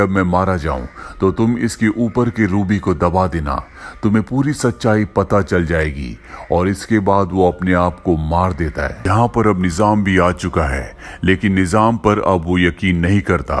जब मैं मारा जाऊं तो तुम इसके ऊपर के रूबी को दबा देना, तुम्हें पूरी सच्चाई पता चल जाएगी। और इसके बाद वो अपने आप को मार देता है। यहाँ पर अब निजाम भी आ चुका है, लेकिन निजाम पर अब वो यकीन नहीं करता।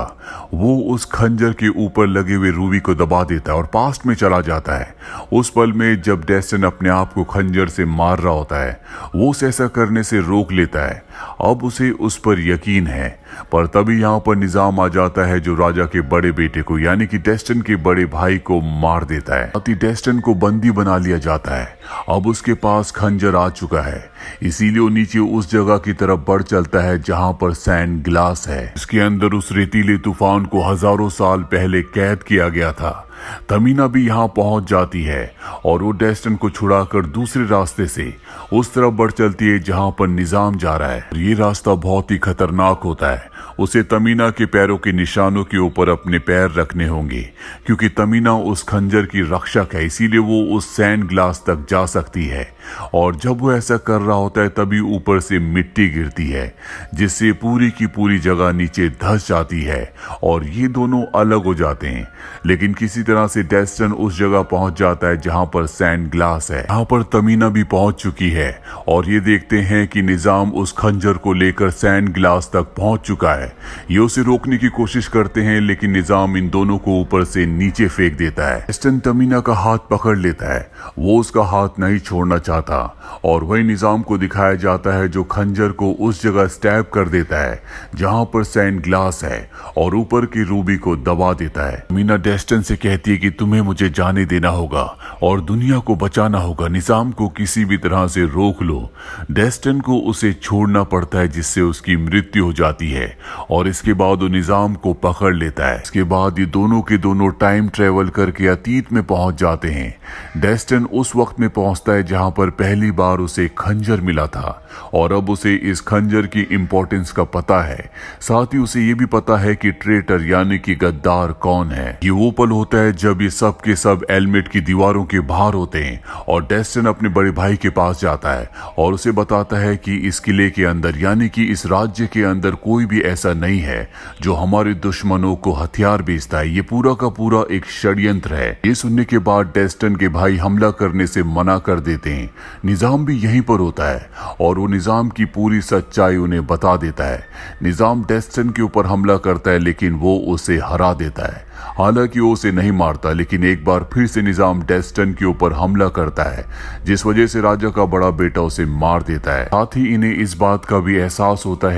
वो उस खंजर के ऊपर लगे हुए रूबी को दबा देता है और पास्ट में चला जाता है। उस पल में जब डेस्टिन अपने आप को खंजर से मार रहा होता है, वो उसे ऐसा करने से रोक लेता है। अब उसे उस पर यकीन है, पर तभी यहाँ पर निजाम आ जाता है जो राजा के बड़े बेटे को यानी कि डेस्टिन के बड़े भाई को मार देता है। अति डेस्टिन को बंदी बना लिया जाता है। अब उसके पास खंजर आ चुका है, इसीलिए वो नीचे उस जगह की तरफ बढ़ चलता है जहां पर सैंड ग्लास है। इसके अंदर उस रेतीले तूफान को हजारों साल पहले कैद किया गया था। तमीना भी यहाँ पहुंच जाती है और वो डेस्टिन को छुड़ाकर दूसरे रास्ते से उस तरफ बढ़ चलती है जहां पर निजाम जा रहा है। ये रास्ता बहुत ही खतरनाक होता है। उसे तमीना के पैरों के निशानों के ऊपर अपने पैर रखने होंगे, क्योंकि तमीना उस खंजर की रक्षक है, इसीलिए वो उस सैंड ग्लास तक जा सकती है। और जब वो ऐसा कर रहा होता है तभी ऊपर से मिट्टी गिरती है, जिससे पूरी की पूरी जगह नीचे धंस जाती है और ये दोनों अलग हो जाते हैं। लेकिन किसी तरह से डेस्टिन उस जगह पहुंच जाता है जहां पर सैंड ग्लास है। यहाँ पर तमीना भी पहुंच चुकी है और ये देखते हैं कि निजाम उस खंजर को लेकर सैंड ग्लास तक पहुंच चुका है। ये उसे रोकने की कोशिश करते हैं, लेकिन निजाम इन दोनों को ऊपर से नीचे फेंक देता है। डेस्टिन तमीना का हाथ पकड़ लेता है, वो उसका हाथ नहीं छोड़ना चाहता और वही निजाम को दिखाया जाता है जो खंजर को उस जगह स्टैब कर देता है जहां पर सैंड ग्लास है और ऊपर की रूबी को दबा देता है। तमीना डेस्टिन से कहती है कि तुम्हें मुझे जाने देना होगा और दुनिया को बचाना होगा, निजाम को किसी भी तरह से रोक लो। डेस्टिन को उसे छोड़ना पड़ता है जिससे उसकी मृत्यु हो जाती है और इसके बाद वो निजाम को पकड़ लेता है। इसके बाद ये दोनों के दोनों टाइम ट्रेवल करके अतीत में पहुंच जाते हैं। डेस्टिन उस वक्त में पहुंचता है जहां पर पहली बार उसे खंजर मिला था और अब उसे इस खंजर की इंपॉर्टेंस का पता है। साथ ही उसे ये भी पता है कि ट्रेटर यानी कि गद्दार कौन है। ये वो पल होता है जब ये सब के सब एलमेट की दीवारों के बाहर होते हैं और डेस्टिन अपने बड़े भाई के पास जाता है और उसे बताता है कि इस किले के अंदर यानी कि इस राज्य के अंदर कोई भी ऐसा नहीं है जो हमारे दुश्मनों को हथियार बेचता है। ये पूरा का पूरा एक षड्यंत्र है। ये सुनने के बाद डेस्टिन के भाई हमला करने से मना कर देते हैं। निजाम भी यहीं पर होता है और वो निजाम की पूरी सच्चाई उन्हें बता देता है। निजाम डेस्टिन के ऊपर हमला करता है, लेकिन वो उसे हरा देता है। हालांकि वो उसे नहीं मारता, लेकिन एक बार फिर से निजाम डेस्टिन के ऊपर हमला करता है, जिस वजह से राजा का बड़ा बेटा उसे मार देता है। साथ ही इन्हें इस बात का भी एहसास होता है